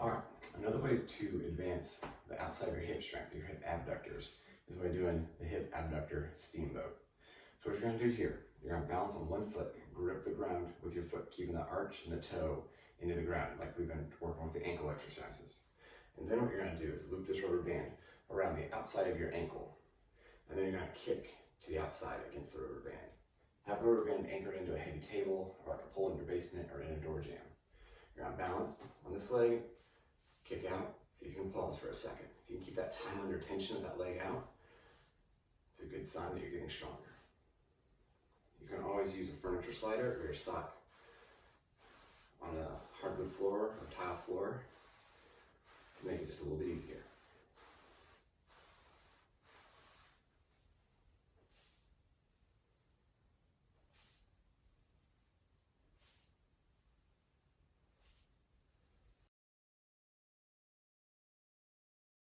All right, another way to advance the outside of your hip strength, your hip abductors, is by doing the hip abductor steamboat. So what you're gonna do here, you're gonna balance on one foot, grip the ground with your foot, keeping the arch and the toe into the ground, like we've been working with the ankle exercises. And then what you're gonna do is loop this rubber band around the outside of your ankle. And then you're gonna kick to the outside against the rubber band. Have the rubber band anchored into a heavy table, or like a pole in your basement, or in a door jamb. You're gonna balance on this leg, kick out, see if you can pause for a second. If you can keep that time under tension of that leg out, it's a good sign that you're getting stronger. You can always use a furniture slider or your sock on a hardwood floor or tile floor to make it just a little bit easier.